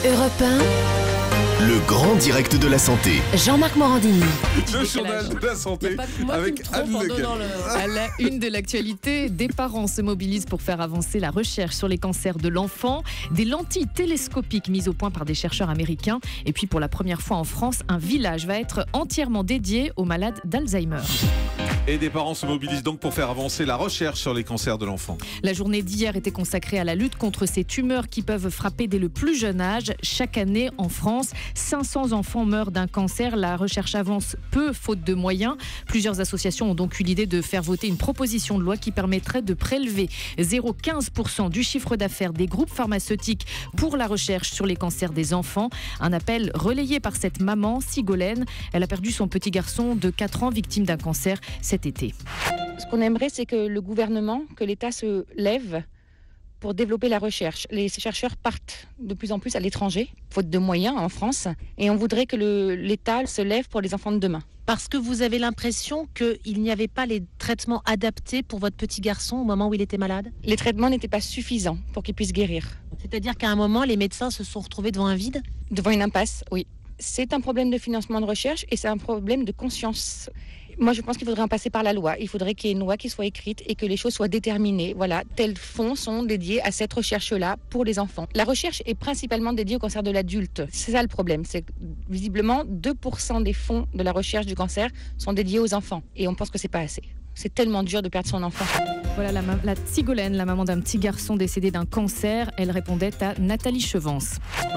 Europe 1, Le grand direct de la santé. Jean-Marc Morandini. Le journal de la santé avec Anne Leguet. À la une de l'actualité, des parents se mobilisent pour faire avancer la recherche sur les cancers de l'enfant. Des lentilles télescopiques mises au point par des chercheurs américains. Et puis pour la première fois en France, un village va être entièrement dédié aux malades d'Alzheimer. Et des parents se mobilisent donc pour faire avancer la recherche sur les cancers de l'enfant. La journée d'hier était consacrée à la lutte contre ces tumeurs qui peuvent frapper dès le plus jeune âge. Chaque année en France, 500 enfants meurent d'un cancer. La recherche avance peu, faute de moyens. Plusieurs associations ont donc eu l'idée de faire voter une proposition de loi qui permettrait de prélever 0,15% du chiffre d'affaires des groupes pharmaceutiques pour la recherche sur les cancers des enfants. Un appel relayé par cette maman, Sigolène. Elle a perdu son petit garçon de 4 ans victime d'un cancer cet été. Ce qu'on aimerait, c'est que le gouvernement, que l'État se lève pour développer la recherche. Les chercheurs partent de plus en plus à l'étranger, faute de moyens en France, et on voudrait que l'État se lève pour les enfants de demain. Parce que vous avez l'impression qu'il n'y avait pas les traitements adaptés pour votre petit garçon au moment où il était malade ? Les traitements n'étaient pas suffisants pour qu'il puisse guérir. C'est-à-dire qu'à un moment, les médecins se sont retrouvés devant un vide ? Devant une impasse, oui. C'est un problème de financement de recherche et c'est un problème de conscience. Moi, je pense qu'il faudrait en passer par la loi. Il faudrait qu'il y ait une loi qui soit écrite et que les choses soient déterminées. Voilà, tels fonds sont dédiés à cette recherche-là pour les enfants. La recherche est principalement dédiée au cancer de l'adulte. C'est ça le problème. C'est que, visiblement, 2% des fonds de la recherche du cancer sont dédiés aux enfants. Et on pense que c'est pas assez. C'est tellement dur de perdre son enfant. Voilà la Sigolène, la maman d'un petit garçon décédé d'un cancer. Elle répondait à Nathalie Chevance.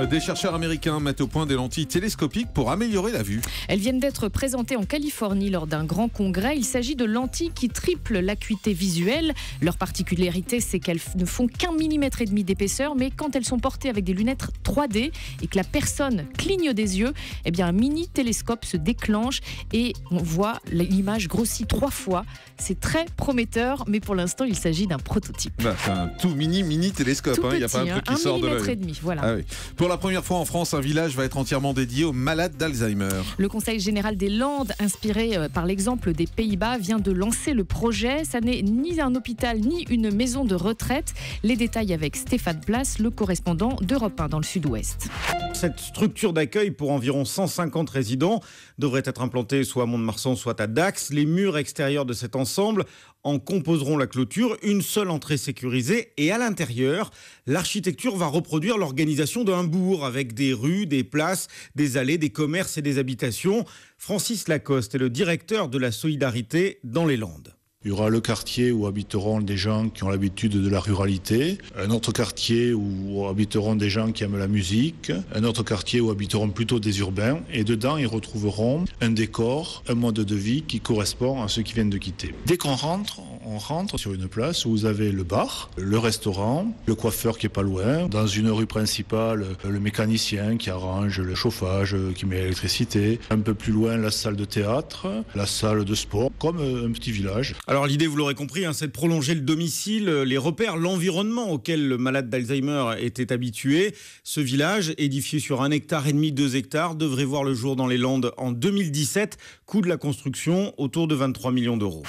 Des chercheurs américains mettent au point des lentilles télescopiques pour améliorer la vue. Elles viennent d'être présentées en Californie lors d'un grand congrès. Il s'agit de lentilles qui triplent l'acuité visuelle. Leur particularité, c'est qu'elles ne font qu'1,5 mm d'épaisseur, mais quand elles sont portées avec des lunettes 3D et que la personne cligne des yeux, eh bien un mini télescope se déclenche et on voit l'image grossie 3 fois. C'est très prometteur, mais pour l'instant, il s'agit d'un prototype. C'est un tout mini télescope. Il n'y a pas un truc qui sort de l'œil. 1,5 mm, voilà. Ah oui. Pour la première fois en France, un village va être entièrement dédié aux malades d'Alzheimer. Le Conseil général des Landes, inspiré par l'exemple des Pays-Bas, vient de lancer le projet. Ça n'est ni un hôpital, ni une maison de retraite. Les détails avec Stéphane Place, le correspondant d'Europe 1 dans le Sud-Ouest. Cette structure d'accueil pour environ 150 résidents devrait être implantée soit à Mont-de-Marsan, soit à Dax. Les murs extérieurs de cet ensemble en composeront la clôture, une seule entrée sécurisée. Et à l'intérieur, l'architecture va reproduire l'organisation d'un bourg avec des rues, des places, des allées, des commerces et des habitations. Francis Lacoste est le directeur de la solidarité dans les Landes. Il y aura le quartier où habiteront des gens qui ont l'habitude de la ruralité, un autre quartier où habiteront des gens qui aiment la musique, un autre quartier où habiteront plutôt des urbains, et dedans ils retrouveront un décor, un mode de vie qui correspond à ceux qui viennent de quitter. Dès qu'on rentre, on rentre sur une place où vous avez le bar, le restaurant, le coiffeur qui est pas loin, dans une rue principale, le mécanicien qui arrange le chauffage, qui met l'électricité, un peu plus loin la salle de théâtre, la salle de sport, comme un petit village. Alors l'idée, vous l'aurez compris, c'est de prolonger le domicile, les repères, l'environnement auquel le malade d'Alzheimer était habitué. Ce village, édifié sur 1,5 hectare, 2 hectares, devrait voir le jour dans les Landes en 2017. Coût de la construction, autour de 23 millions d'euros.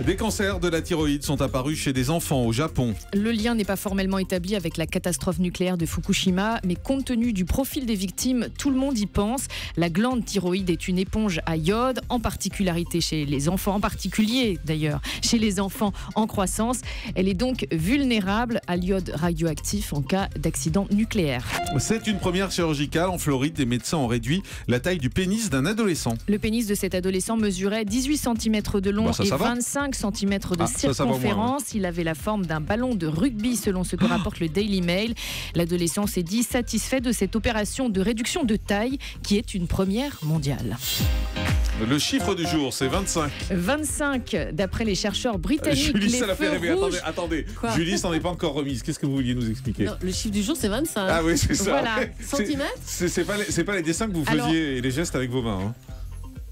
Des cancers de la thyroïde sont apparus chez des enfants au Japon. Le lien n'est pas formellement établi avec la catastrophe nucléaire de Fukushima, mais compte tenu du profil des victimes, tout le monde y pense. La glande thyroïde est une éponge à iode, en particularité chez les enfants, en particulier d'ailleurs chez les enfants en croissance. Elle est donc vulnérable à l'iode radioactif en cas d'accident nucléaire. C'est une première chirurgicale. En Floride, des médecins ont réduit la taille du pénis d'un adolescent. Le pénis de cet adolescent mesurait 18 cm de long et 25 cm de circonférence. Il avait la forme d'un ballon de rugby selon ce que rapporte le Daily Mail. L'adolescent s'est dit satisfait de cette opération de réduction de taille qui est une première mondiale. Le chiffre du jour, c'est 25. 25, d'après les chercheurs britanniques. Julie, les ça l'a fait feux rêver. rouges... Attendez. Quoi ? Julie s'en est pas encore remise. Qu'est-ce que vous vouliez nous expliquer ? Non, le chiffre du jour, c'est 25. Ah oui, c'est ça. Voilà. Centimètres ? C'est pas les dessins que vous faisiez et les gestes avec vos mains.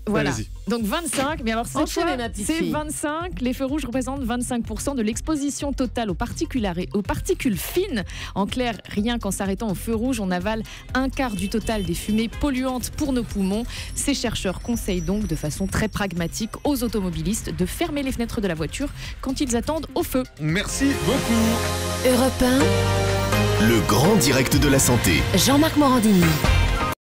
Voilà. Allez-y. Donc 25, mais alors cette Enchaînez, fois, ma petite c'est fille. 25. Les feux rouges représentent 25% de l'exposition totale aux particules fines. En clair, rien qu'en s'arrêtant aux feux rouges, on avale un quart du total des fumées polluantes pour nos poumons. Ces chercheurs conseillent donc de façon très pragmatique aux automobilistes de fermer les fenêtres de la voiture quand ils attendent au feu. Merci beaucoup. Europe 1, Le grand direct de la santé. Jean-Marc Morandini.